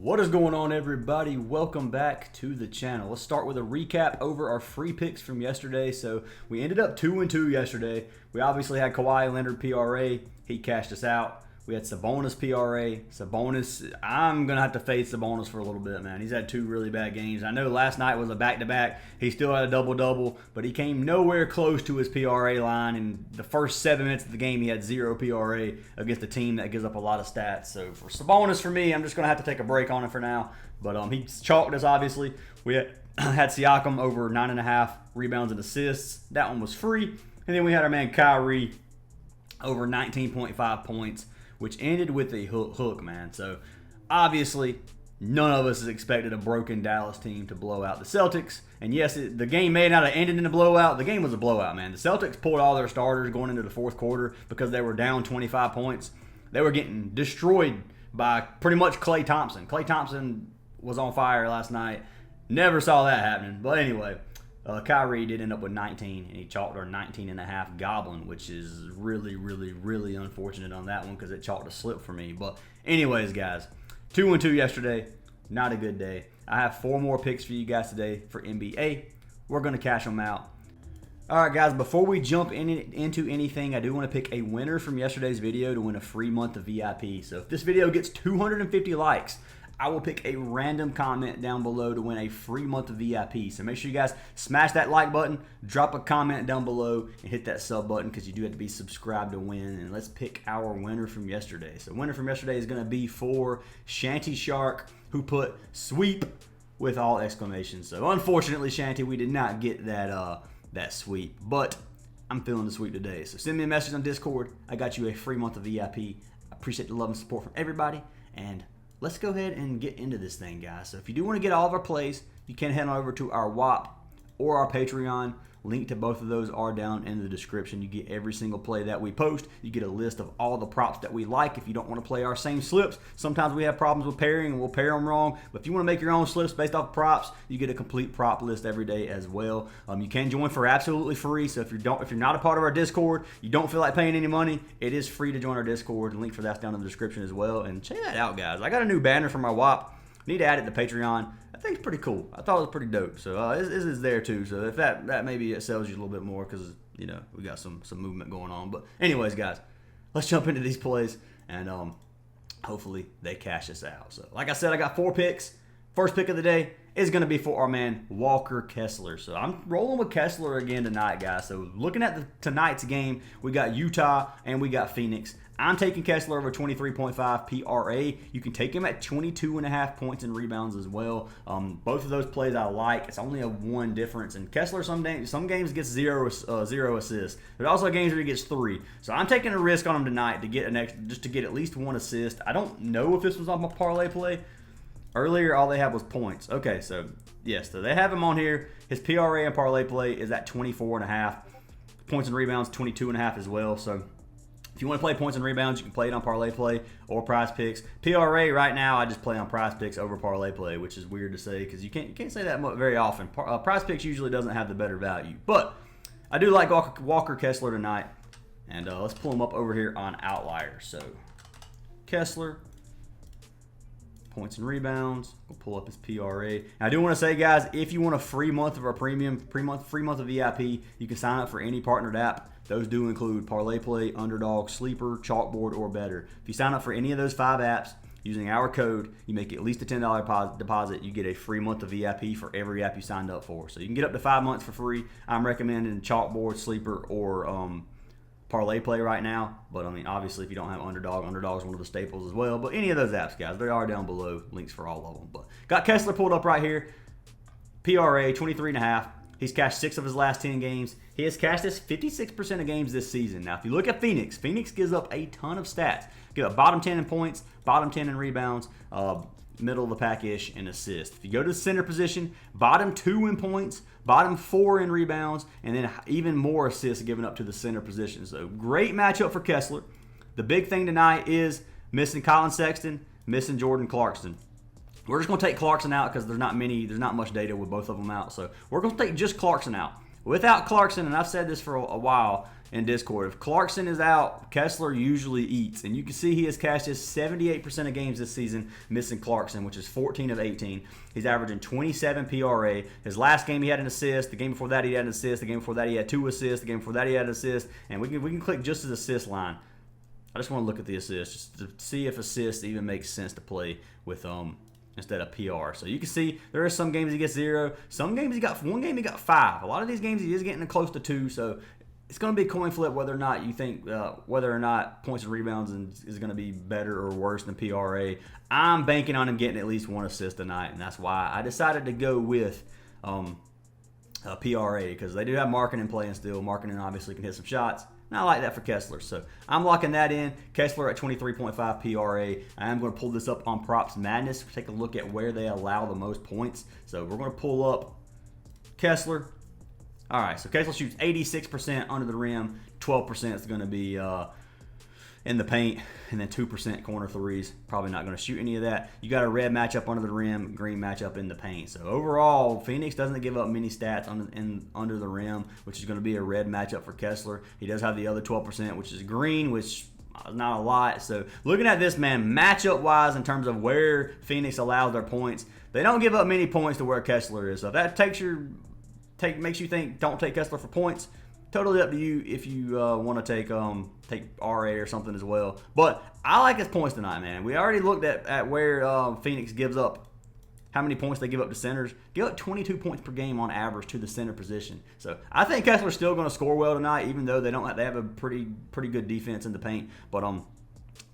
What is going on, everybody? Welcome back to the channel. Let's start with a recap over our free picks from yesterday. So we ended up 2-2 yesterday. We obviously had Kawhi Leonard PRA. He cashed us out. We had Sabonis PRA. Sabonis, I'm going to have to fade Sabonis for a little bit, man. He's had two really bad games. I know last night was a back-to-back. He still had a double-double, but he came nowhere close to his PRA line. In the first 7 minutes of the game, he had 0 PRA against a team that gives up a lot of stats. So for Sabonis, for me, I'm just going to have to take a break on it for now. But he chalked us, obviously. We had Siakam over 9.5 rebounds and assists. That one was free. And then we had our man Kyrie over 19.5 points, which ended with a hook, man. So, obviously, none of us expected a broken Dallas team to blow out the Celtics. And yes, the game may not have ended in a blowout. The game was a blowout, man. The Celtics pulled all their starters going into the fourth quarter because they were down 25 points. They were getting destroyed by pretty much Klay Thompson. Klay Thompson was on fire last night. Never saw that happening. But anyway, Kyrie did end up with 19, and he chalked our 19.5 goblin, which is really, really, really unfortunate on that one because it chalked a slip for me. But anyways, guys, 2-2 yesterday. Not a good day. I have 4 more picks for you guys today for NBA. We're going to cash them out. All right, guys, before we jump into anything, I do want to pick a winner from yesterday's video to win a free month of VIP. So if this video gets 250 likes, I will pick a random comment down below to win a free month of VIP. So make sure you guys smash that like button, drop a comment down below, and hit that sub button because you do have to be subscribed to win. And let's pick our winner from yesterday. So winner from yesterday is going to be for Shanty Shark, who put sweep with all exclamations. So unfortunately, Shanty, we did not get that sweep, but I'm feeling the sweep today. So send me a message on Discord. I got you a free month of VIP. I appreciate the love and support from everybody, and let's go ahead and get into this thing, guys. So if you do want to get all of our plays, you can head on over to our WAP or our Patreon. Link to both of those are down in the description. You get every single play that we post. You get a list of all the props that we like. If you don't want to play our same slips, sometimes we have problems with pairing and we'll pair them wrong. But if you want to make your own slips based off props, you get a complete prop list every day as well. You can join for absolutely free. So if you're not a part of our Discord, you don't feel like paying any money, it is free to join our Discord. The link for that's down in the description as well. And check that out, guys. I got a new banner for my WAP. Need to add it to Patreon. I think it's pretty cool. I thought it was pretty dope. So this is there too. So if that maybe it sells you a little bit more because we got some movement going on. But anyways, guys, let's jump into these plays and hopefully they cash us out. So like I said, I got 4 picks. First pick of the day is going to be for our man Walker Kessler. So I'm rolling with Kessler again tonight, guys. So looking at tonight's game, we got Utah and we got Phoenix. I'm taking Kessler over 23.5 PRA. You can take him at 22.5 points and rebounds as well. Both of those plays I like. It's only a 1 difference. And Kessler some games gets 0 assists. There's also games where he gets 3. So I'm taking a risk on him tonight to get just to get at least 1 assist. I don't know if this was on my parlay play. Earlier, all they had was points. Okay, so yes, so they have him on here. His PRA and parlay play is at 24.5. Points and rebounds, 22.5 as well. So if you want to play points and rebounds, you can play it on Parlay Play or Prizepicks. PRA right now, I just play on Prizepicks over Parlay Play, which is weird to say because you can't say that very often. Prizepicks usually doesn't have the better value, but I do like Walker Kessler tonight, and let's pull him up over here on OUTLIER. So Kessler, points and rebounds. We'll pull up his PRA. Now, I do want to say, guys, if you want a free month of our premium, free month of VIP, you can sign up for any partnered app. Those do include Parlay Play, Underdog, Sleeper, Chalkboard, or Better. If you sign up for any of those 5 apps using our code, you make at least a $10 deposit, you get a free month of VIP for every app you signed up for. So you can get up to 5 months for free. I'm recommending Chalkboard, Sleeper, or Parlay Play right now. But, I mean, obviously, if you don't have Underdog, Underdog is one of the staples as well. But any of those apps, guys, they are down below. Links for all of them. But got Kessler pulled up right here. PRA, 23.5. He's cashed 6 of his last 10 games. He has cashed this 56% of games this season. Now, if you look at Phoenix, Phoenix gives up a ton of stats. Give up bottom 10 in points, bottom 10 in rebounds, middle of the pack-ish in assists. If you go to the center position, bottom 2 in points, bottom 4 in rebounds, and then even more assists given up to the center position. So great matchup for Kessler. The big thing tonight is missing Colin Sexton, missing Jordan Clarkson. We're just going to take Clarkson out because there's not much data with both of them out. So we're going to take just Clarkson out. Without Clarkson, and I've said this for a while, in Discord. If Clarkson is out, Kessler usually eats. And you can see he has cashed his 78% of games this season missing Clarkson, which is 14 of 18. He's averaging 27 PRA. His last game he had an assist. The game before that he had an assist. The game before that he had 2 assists. The game before that he had an assist. And we can click just his assist line. I just want to look at the assists just to see if assists even makes sense to play with instead of PR. So you can see there are some games he gets 0. Some games he got 1 game he got 5. A lot of these games he is getting close to 2. So it's going to be a coin flip whether or not you think whether or not points and rebounds is going to be better or worse than PRA. I'm banking on him getting at least 1 assist tonight, and that's why I decided to go with PRA, because they do have marketing playing still. Marketing obviously can hit some shots. And I like that for Kessler. So I'm locking that in. Kessler at 23.5 PRA. I am going to pull this up on Props Madness. Take a look at where they allow the most points. So we're going to pull up Kessler. All right, so Kessler shoots 86% under the rim. 12% is going to be in the paint, and then 2% corner threes. Probably not going to shoot any of that. You got a red matchup under the rim, green matchup in the paint. So overall, Phoenix doesn't give up many stats under the rim, which is going to be a red matchup for Kessler. He does have the other 12%, which is green, which is not a lot. So looking at this, man, matchup-wise in terms of where Phoenix allows their points, they don't give up many points to where Kessler is. So if that makes you think don't take Kessler for points, totally up to you if you want to take RA or something as well. But I like his points tonight, man. We already looked at where Phoenix gives up, how many points they give up to centers. Give up 22 points per game on average to the center position. So I think Kessler's still going to score well tonight, even though they have a pretty good defense in the paint. But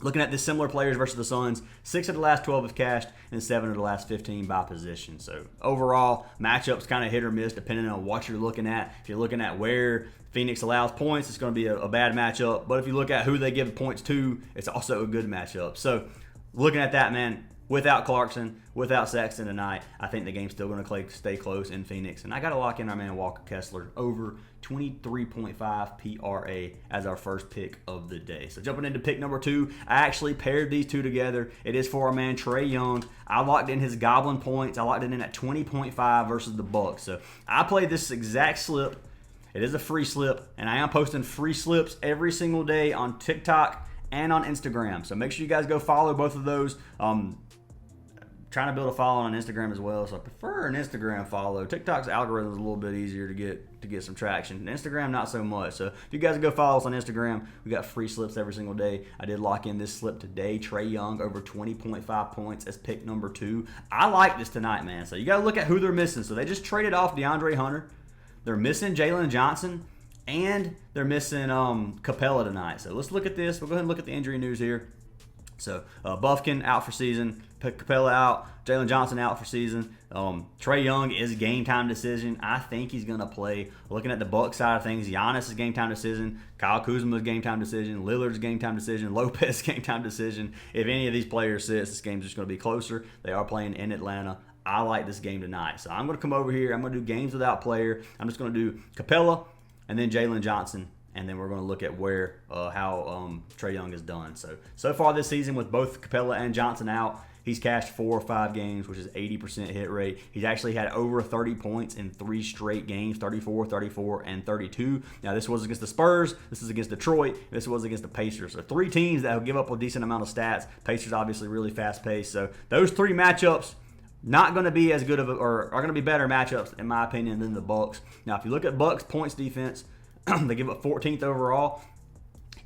looking at the similar players versus the Suns, 6 of the last 12 have cashed, and 7 of the last 15 by position. So overall, matchups kind of hit or miss depending on what you're looking at. If you're looking at where Phoenix allows points, it's going to be a bad matchup. But if you look at who they give points to, it's also a good matchup. So looking at that, man, without Clarkson, without Sexton tonight, I think the game's still going to stay close in Phoenix. And I got to lock in our man Walker Kessler over 23.5 PRA as our first pick of the day. So jumping into pick number 2, I actually paired these two together. It is for our man Trae Young. I locked in his Goblin points. I locked it in at 20.5 versus the Bucks. So I played this exact slip. It is a free slip, and I am posting free slips every single day on TikTok and on Instagram. So make sure you guys go follow both of those. Trying to build a follow on Instagram as well, so I prefer an Instagram follow. TikTok's algorithm is a little bit easier to get some traction. Instagram, not so much. So if you guys go follow us on Instagram, we got free slips every single day. I did lock in this slip today. Trae Young over 20.5 points as pick number 2. I like this tonight, man. So you got to look at who they're missing. So they just traded off DeAndre Hunter. They're missing Jalen Johnson, and they're missing Capella tonight. So let's look at this. We'll go ahead and look at the injury news here. So Buffkin out for season, Capella out, Jalen Johnson out for season. Trae Young is a game time decision. I think he's going to play. Looking at the Bucks side of things, Giannis is game time decision, Kyle Kuzma's game time decision, Lillard's game time decision, Lopez game time decision. If any of these players sits, this game's just going to be closer. They are playing in Atlanta. I like this game tonight. So I'm going to come over here. I'm going to do games without player. I'm just going to do Capella and then Jalen Johnson. And then we're going to look at how Trae Young has done. So far this season with both Capella and Johnson out, he's cashed 4 or 5 games, which is 80% hit rate. He's actually had over 30 points in 3 straight games, 34, 34, and 32. Now, this was against the Spurs. This is against Detroit. This was against the Pacers. So 3 teams that will give up a decent amount of stats. Pacers obviously really fast-paced. So those 3 matchups, not going to be as good of or are going to be better matchups, in my opinion, than the Bucks. Now, if you look at Bucks points defense, they give up 14th overall.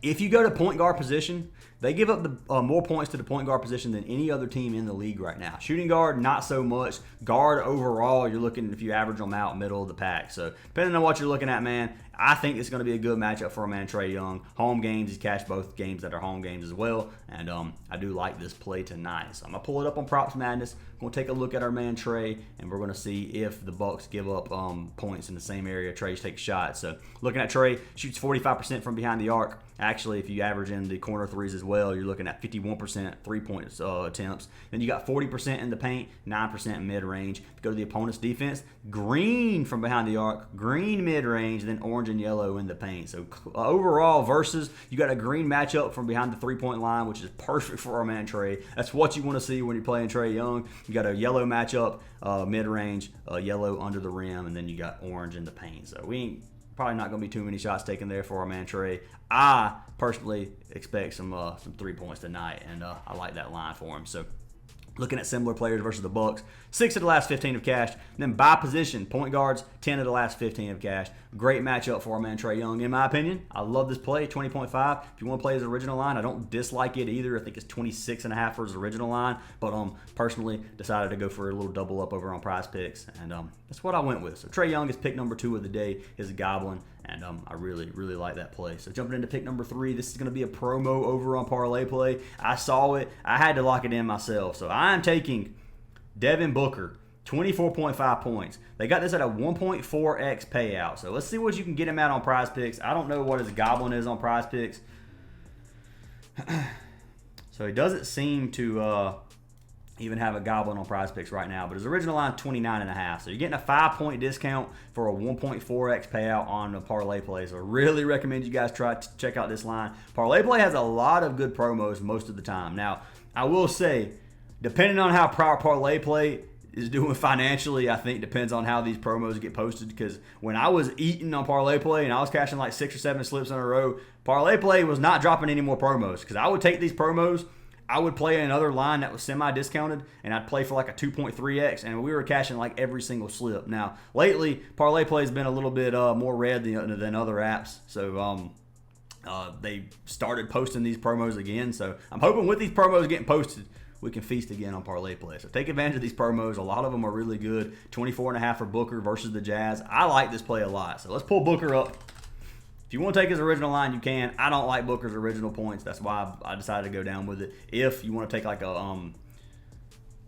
If you go to point guard position, they give up more points to the point guard position than any other team in the league right now. Shooting guard, not so much. Guard overall, you're looking, if you average them out, middle of the pack. So depending on what you're looking at, man, I think it's going to be a good matchup for a man, Trae Young. Home games, he's cashed both games that are home games as well. And I do like this play tonight. So I'm going to pull it up on Props Madness. I'm going to take a look at our man, Trae, and we're going to see if the Bucks give up points in the same area Trae takes shots. So looking at Trae, shoots 45% from behind the arc. Actually, if you average in the corner threes as well, you're looking at 51% three-point attempts. Then you got 40% in the paint, 9% mid-range. If you go to the opponent's defense, green from behind the arc, green mid-range, then orange and yellow in the paint. So overall, versus, you got a green matchup from behind the three-point line, which is perfect for our man Trae. That's what you want to see when you're playing Trae Young. You got a yellow matchup, mid-range, yellow under the rim, and then you got orange in the paint. So we ain't probably not going to be too many shots taken there for our man Trae. I personally expect some 3 points tonight, and I like that line for him. So looking at similar players versus the Bucks, 6 of the last 15 have cashed. And then by position, point guards, 10 of the last 15 have cashed. Great matchup for our man Trae Young, in my opinion. I love this play, 20.5. If you want to play his original line, I don't dislike it either. I think it's 26.5 for his original line. But personally decided to go for a little double up over on Prizepicks, and that's what I went with. So Trae Young is pick number 2 of the day, is a Goblin. And I really, really like that play. So jumping into pick number 3, this is going to be a promo over on Parlay Play. I saw it. I had to lock it in myself. So I'm taking Devin Booker, 24.5 points. They got this at a 1.4x payout. So let's see what you can get him at on Prizepicks. I don't know what his Goblin is on Prizepicks. So he doesn't seem to even have a Goblin on Prizepicks right now, but his original line 29.5. So you're getting a 5-point discount for a 1.4x payout on the Parlay Play. So I really recommend you guys try to check out this line. Parlay Play has a lot of good promos most of the time. Now, I will say, depending on how Parlay Play is doing financially, I think depends on how these promos get posted. Because when I was eating on Parlay Play and I was cashing like 6 or 7 slips in a row, Parlay Play was not dropping any more promos. Because I would take these promos, I would play another line that was semi-discounted, and I'd play for like a 2.3x, and we were cashing like every single slip. Now, lately, Parlay Play has been a little bit more red than other apps, so they started posting these promos again. So I'm hoping with these promos getting posted, we can feast again on Parlay Play. So take advantage of these promos. A lot of them are really good. 24.5 for Booker versus the Jazz. I like this play a lot. So let's pull Booker up. If you want to take his original line, you can. I don't like Booker's original points. That's why I decided to go down with it. If you want to take like a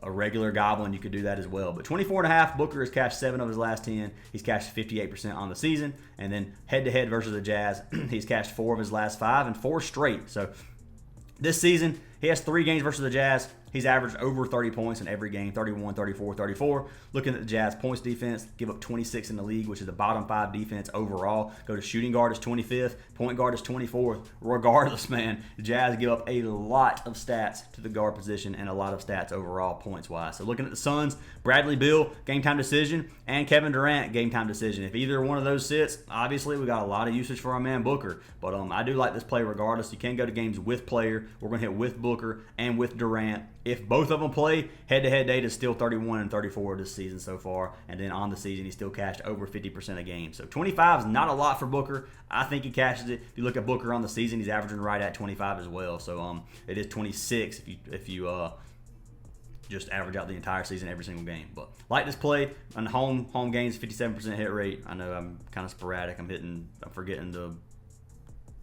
regular Goblin, you could do that as well. But 24.5, Booker has cashed 7 of his last 10. He's cashed 58% on the season. And then head-to-head versus the Jazz, he's cashed 4 of his last 5 and 4 straight. So this season, he has 3 games versus the Jazz. He's averaged over 30 points in every game, 31, 34, 34. Looking at the Jazz points defense, give up 26 in the league, which is the bottom 5 defense overall. Go to shooting guard is 25th, point guard is 24th. Regardless, man, the Jazz give up a lot of stats to the guard position and a lot of stats overall points-wise. So looking at the Suns, Bradley Beal, game-time decision, and Kevin Durant, game-time decision. If either one of those sits, obviously we got a lot of usage for our man Booker. But I do like this play regardless. You can go to games with player. We're going to hit with Booker and with Durant. If both of them play, head-to-head data is still 31 and 34 this season so far. And then on the season, he still cashed over 50% a game. So 25 is not a lot for Booker. I think he cashes it. If you look at Booker on the season, he's averaging right at 25 as well. So it is 26 if you just average out the entire season every single game. But like this play on home games, 57% hit rate. I know I'm kind of sporadic. I'm forgetting to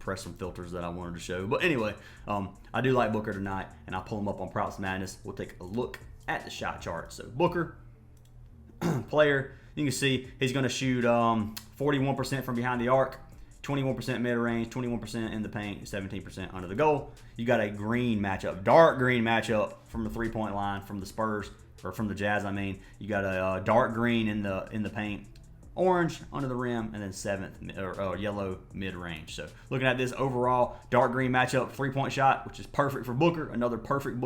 press some filters that I wanted to show. But anyway, I do like Booker tonight, and I'll pull him up on Props Madness. We'll take a look at the shot chart. So Booker, player, you can see he's going to shoot 41% from behind the arc, 21% mid-range, 21% in the paint, 17% under the goal. You got a green matchup, dark green matchup from the three-point line from the Spurs, or from the Jazz, I mean. You got a dark green in the paint, orange under the rim, and then 7th or yellow mid-range. So looking at this overall dark green matchup, three-point shot, which is perfect for Booker. Another perfect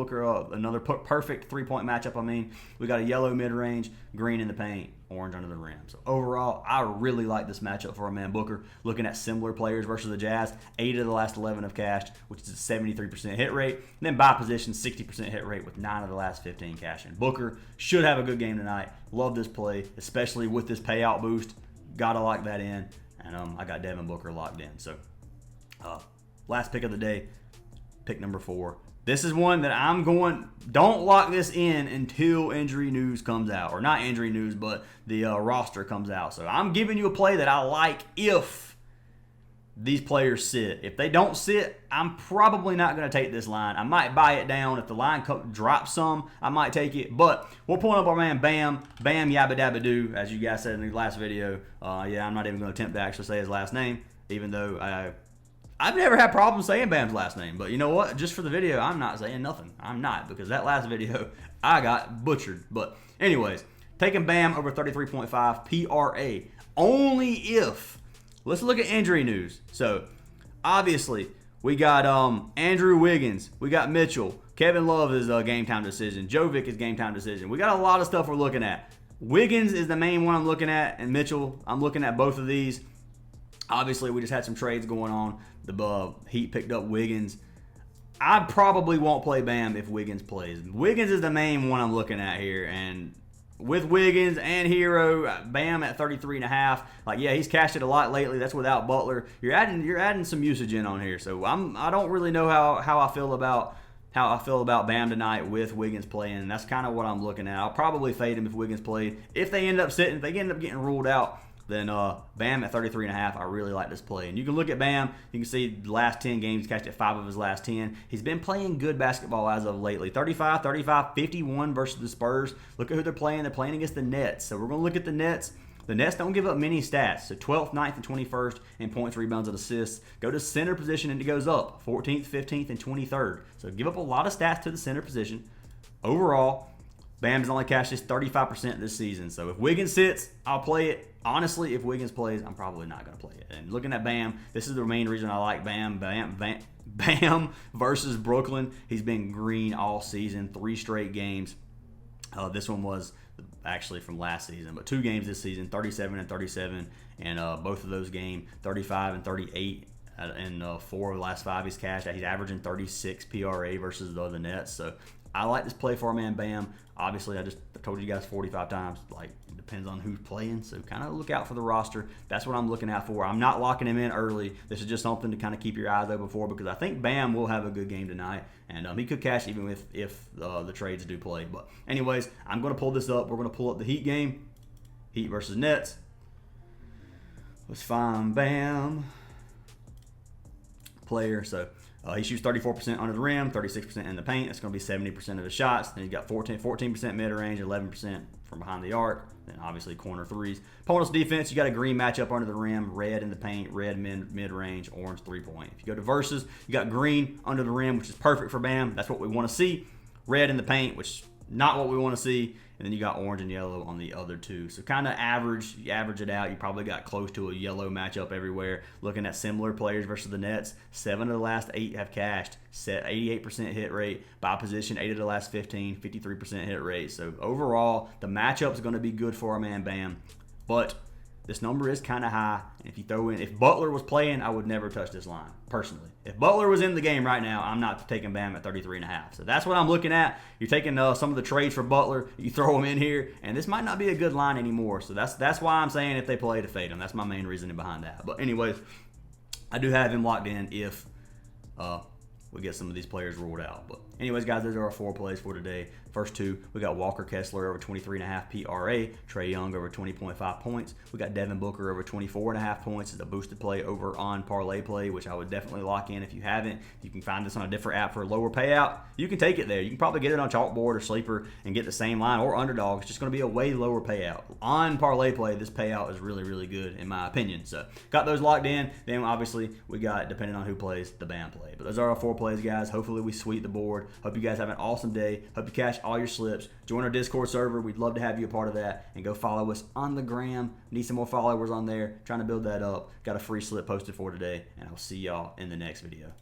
perfect three-point matchup. I mean, we got a yellow mid-range, green in the paint, orange under the rim. So overall, I really like this matchup for our man Booker. Looking at similar players versus the Jazz, 8 of the last 11 have cashed, which is a 73% hit rate. And then by position, 60% hit rate with 9 of the last 15 cashing. Booker should have a good game tonight. Love this play, especially with this payout boost. Gotta lock that in. And I got Devin Booker locked in. So last pick of the day, pick number 4. This is one that I'm going, don't lock this in until injury news comes out. Or not injury news, but the roster comes out. So I'm giving you a play that I like if these players sit. If they don't sit, I'm probably not going to take this line. I might buy it down. If the line drops some, I might take it. But we're pulling up our man Bam Yabba Dabba Doo, as you guys said in the last video. Yeah, I'm not even going to attempt to actually say his last name, even though I've never had problems saying Bam's last name. But you know what? Just for the video, I'm not saying nothing. I'm not, because that last video, I got butchered. But anyways, taking Bam over 33.5 PRA. Only if, let's look at injury news. So obviously, we got Andrew Wiggins. We got Mitchell. Kevin Love is a game time decision. Jovic is game time decision. We got a lot of stuff we're looking at. Wiggins is the main one I'm looking at, and Mitchell, I'm looking at both of these. Obviously, we just had some trades going on. The Heat picked up Wiggins. I probably won't play Bam if Wiggins plays. Wiggins is the main one I'm looking at here, and with Wiggins and Hero, Bam at 33.5. Like, yeah, he's cashed it a lot lately. That's without Butler. You're adding some usage in on here. So I don't really know how I feel about Bam tonight with Wiggins playing. That's kind of what I'm looking at. I'll probably fade him if Wiggins played. If they end up getting ruled out, then Bam at 33.5, I really like this play. And you can look at Bam. You can see the last 10 games, cashed at 5 of his last 10. He's been playing good basketball as of lately. 35, 35, 51 versus the Spurs. Look at who they're playing. They're playing against the Nets. So we're going to look at the Nets. The Nets don't give up many stats. So 12th, 9th, and 21st in points, rebounds, and assists. Go to center position and it goes up. 14th, 15th, and 23rd. So give up a lot of stats to the center position. Overall, Bam's only cashed his 35% this season. So if Wiggins sits, I'll play it. Honestly, if Wiggins plays, I'm probably not going to play it. And looking at Bam, this is the main reason I like Bam. Bam versus Brooklyn. He's been green all season, 3 straight games. This one was actually from last season, but 2 games this season, 37 and 37, and both of those games, 35 and 38. And 4 of the last 5 he's cashed. He's averaging 36 PRA versus the other Nets. So I like this play for our man Bam. Obviously, I told you guys 45 times. Like, it depends on who's playing. So kind of look out for the roster. That's what I'm looking out for. I'm not locking him in early. This is just something to kind of keep your eyes open for, because I think Bam will have a good game tonight. And he could cash even if the trades do play. But anyways, I'm going to pull this up. We're going to pull up the Heat game. Heat versus Nets. Let's find Bam. Player. So he shoots 34% under the rim, 36% in the paint. That's going to be 70% of his shots. Then he's got 14% mid-range, 11% from behind the arc. Then obviously corner threes. Opponent's defense, you got a green matchup under the rim, red in the paint, red mid-range, orange three-point. If you go to versus, you got green under the rim, which is perfect for Bam. That's what we want to see. Red in the paint, which is not what we want to see. And then you got orange and yellow on the other 2. So kind of average. You average it out. You probably got close to a yellow matchup everywhere. Looking at similar players versus the Nets, 7 of the last 8 have cashed. Set 88% hit rate. By position, 8 of the last 15, 53% hit rate. So overall, the matchup is going to be good for our man Bam. But this number is kind of high. And if Butler was playing, I would never touch this line, personally. If Butler was in the game right now, I'm not taking Bam at 33.5. So that's what I'm looking at. You're taking some of the trades for Butler. You throw him in here, and this might not be a good line anymore. So that's why I'm saying if they play, to fade him. That's my main reasoning behind that. But anyways, I do have him locked in if we get some of these players ruled out. But anyways, guys, those are our 4 plays for today. First 2, we got Walker Kessler over 23.5 PRA, Trae Young over 20.5 points. We got Devin Booker over 24.5 points. It's a boosted play over on Parlay Play, which I would definitely lock in if you haven't. You can find this on a different app for a lower payout. You can take it there. You can probably get it on CHALKBOARD or Sleeper and get the same line, or Underdog. It's just going to be a way lower payout. On Parlay Play, this payout is really, really good in my opinion. So got those locked in. Then obviously we got, depending on who plays, the Bam play. But those are our 4 plays, guys. Hopefully we sweep the board. Hope you guys have an awesome day. Hope you cash all your slips. Join our Discord server. We'd love to have you a part of that. And go follow us on the gram. Need some more followers on there. Trying to build that up. Got a free slip posted for today. And I'll see y'all in the next video.